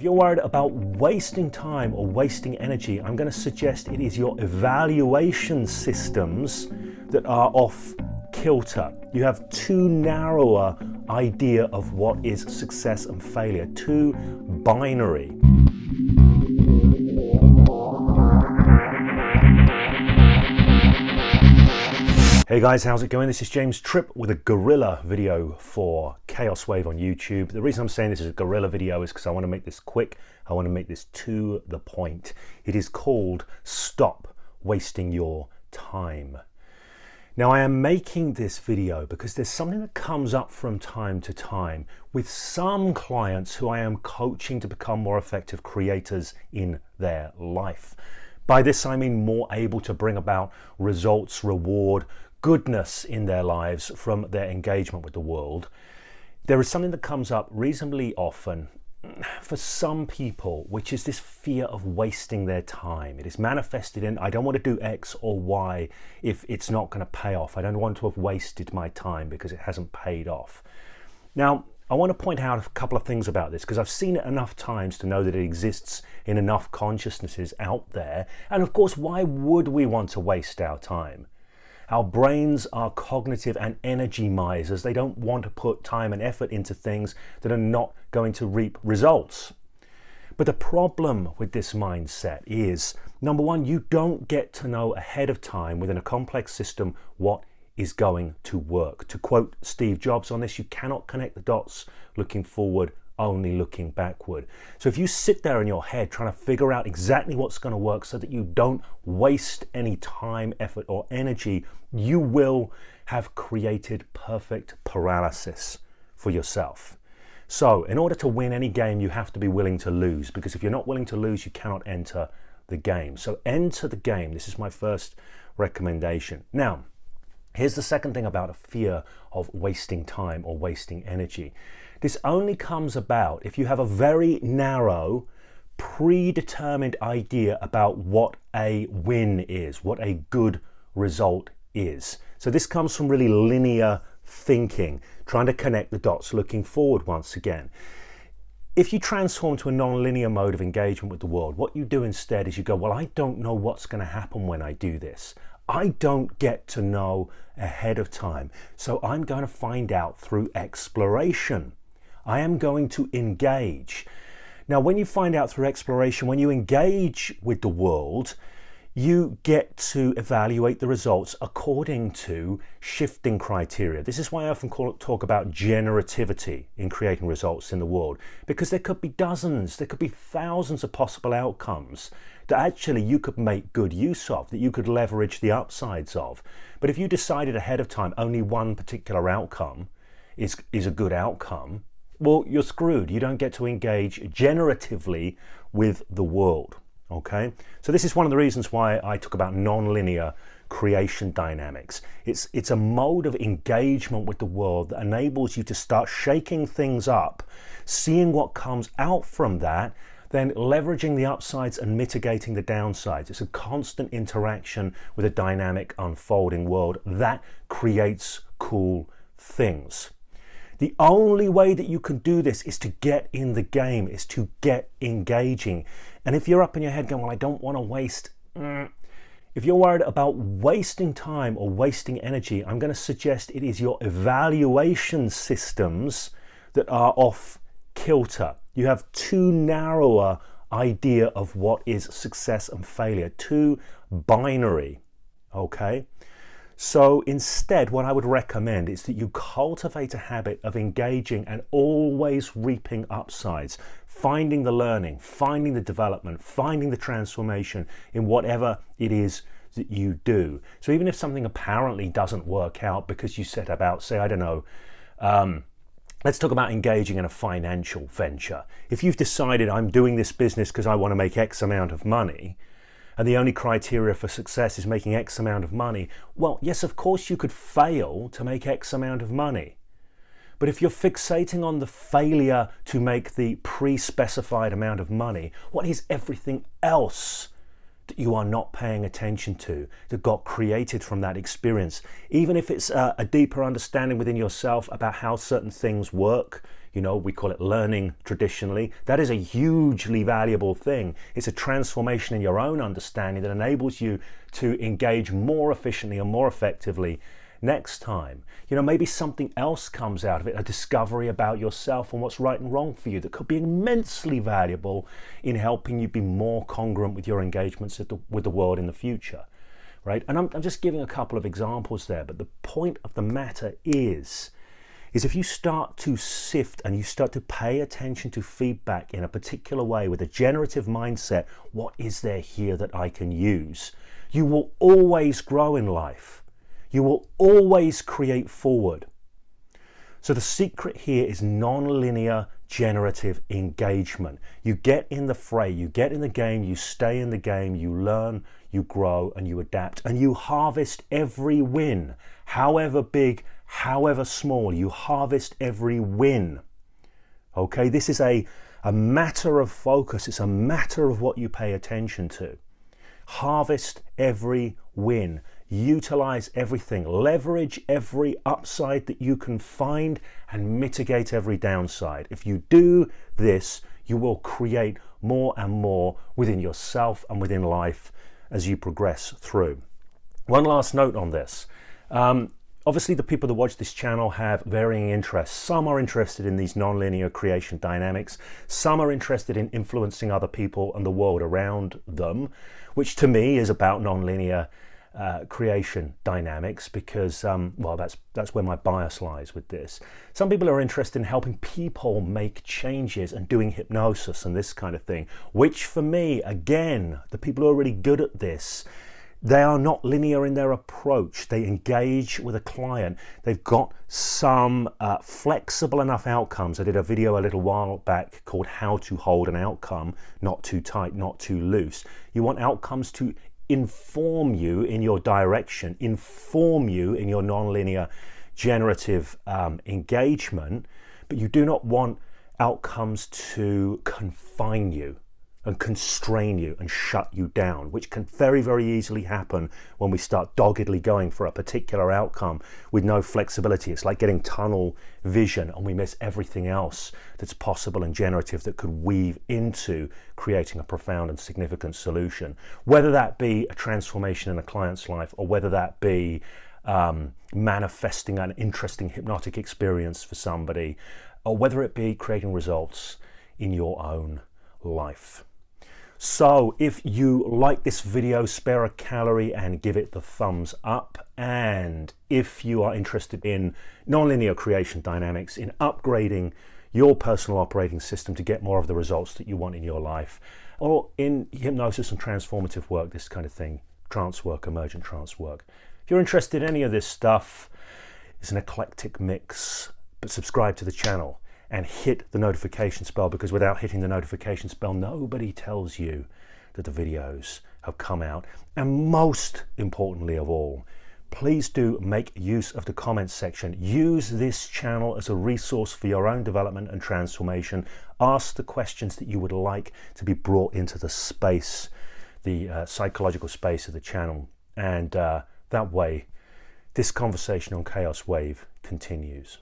you're worried about wasting time or wasting energy, I'm going to suggest it is your evaluation systems that are off kilter. You have too narrow an idea of what is success and failure, too binary. Hey guys, how's it going? This is James Tripp with a guerrilla video for Chaos Wave on YouTube. The reason I'm saying this is a guerrilla video is because I want to make this quick. I want to make this to the point. It is called Stop Wasting Your Time. Now I am making this video because there's something that comes up from time to time with some clients who I am coaching to become more effective creators in their life. By this I mean more able to bring about results, reward, goodness in their lives from their engagement with the world. There is something that comes up reasonably often for some people, which is this fear of wasting their time. It is manifested in, I don't want to do X or Y if it's not going to pay off. I don't want to have wasted my time because it hasn't paid off. Now, I want to point out a couple of things about this because I've seen it enough times to know that it exists in enough consciousnesses out there. And of course, why would we want to waste our time? Our brains are cognitive and energy misers. They don't want to put time and effort into things that are not going to reap results. But the problem with this mindset is, number one, you don't get to know ahead of time within a complex system what is going to work. To quote Steve Jobs on this, you cannot connect the dots looking forward, only looking backward. So if you sit there in your head trying to figure out exactly what's going to work so that you don't waste any time, effort, or energy, you will have created perfect paralysis for yourself. So in order to win any game, you have to be willing to lose, because if you're not willing to lose, you cannot enter the game. So enter the game. This is my first recommendation. Now, here's the second thing about a fear of wasting time or wasting energy. This only comes about if you have a very narrow, predetermined idea about what a win is, what a good result is. So this comes from really linear thinking, trying to connect the dots, looking forward once again. If you transform to a non-linear mode of engagement with the world, what you do instead is you go, well, I don't know what's going to happen when I do this. I don't get to know ahead of time. So I'm going to find out through exploration. I am going to engage. Now, when you find out through exploration, when you engage with the world, you get to evaluate the results according to shifting criteria. This is why I often talk about generativity in creating results in the world, because there could be dozens, there could be thousands of possible outcomes that actually you could make good use of, that you could leverage the upsides of. But if you decided ahead of time only one particular outcome is a good outcome, well, you're screwed. You don't get to engage generatively with the world. Okay, so this is one of the reasons why I talk about non-linear creation dynamics. It's a mode of engagement with the world that enables you to start shaking things up, seeing what comes out from that, then leveraging the upsides and mitigating the downsides. It's a constant interaction with a dynamic, unfolding world that creates cool things. The only way that you can do this is to get in the game, is to get engaging. And if you're up in your head going, well, I don't want to waste, if you're worried about wasting time or wasting energy, I'm going to suggest it is your evaluation systems that are off kilter. You have too narrow an idea of what is success and failure, too binary, okay? So instead, what I would recommend is that you cultivate a habit of engaging and always reaping upsides, finding the learning, finding the development, finding the transformation in whatever it is that you do. So even if something apparently doesn't work out because you set about, say, I don't know, let's talk about engaging in a financial venture. If you've decided I'm doing this business because I want to make X amount of money, and the only criteria for success is making X amount of money, well, yes, of course you could fail to make X amount of money. But if you're fixating on the failure to make the pre-specified amount of money, what is everything else that you are not paying attention to that got created from that experience? Even if it's a deeper understanding within yourself about how certain things work, You know, we call it learning traditionally. That is a hugely valuable thing. It's a transformation in your own understanding that enables you to engage more efficiently and more effectively next time. You know, maybe something else comes out of it, a discovery about yourself and what's right and wrong for you that could be immensely valuable in helping you be more congruent with your engagements with the world in the future, right? And I'm just giving a couple of examples there, but the point of the matter is if you start to sift and you start to pay attention to feedback in a particular way with a generative mindset, what is there here that I can use? You will always grow in life. You will always create forward. So the secret here is non-linear generative engagement. You get in the fray, you get in the game, you stay in the game, you learn, you grow, and you adapt, and you harvest every win. However big, however small, you harvest every win. Okay, this is a matter of focus. It's a matter of what you pay attention to. Harvest every win. Utilize everything. Leverage every upside that you can find and mitigate every downside. If you do this, you will create more and more within yourself and within life as you progress through. One last note on this. Obviously, the people that watch this channel have varying interests. Some are interested in these nonlinear creation dynamics. Some are interested in influencing other people and the world around them, which to me is about nonlinear creation dynamics because, well, that's where my bias lies with this. Some people are interested in helping people make changes and doing hypnosis and this kind of thing, which for me, again, the people who are really good at this, they are not linear in their approach. They engage with a client. They've got some flexible enough outcomes. I did a video a little while back called How to Hold an Outcome, not too tight, not too loose. You want outcomes to inform you in your direction, inform you in your nonlinear generative engagement, but you do not want outcomes to confine you and constrain you and shut you down, which can very, very easily happen when we start doggedly going for a particular outcome with no flexibility. It's like getting tunnel vision and we miss everything else that's possible and generative that could weave into creating a profound and significant solution. Whether that be a transformation in a client's life or whether that be manifesting an interesting hypnotic experience for somebody, or whether it be creating results in your own life. So if you like this video, spare a calorie and give it the thumbs up. And if you are interested in nonlinear creation dynamics, in upgrading your personal operating system to get more of the results that you want in your life, or in hypnosis and transformative work, this kind of thing, trance work, emergent trance work. If you're interested in any of this stuff, it's an eclectic mix, but subscribe to the channel and hit the notification bell, because without hitting the notification bell, nobody tells you that the videos have come out. And most importantly of all, please do make use of the comments section. Use this channel as a resource for your own development and transformation. Ask the questions that you would like to be brought into the space, the psychological space of the channel. And that way, this conversation on Chaos Wave continues.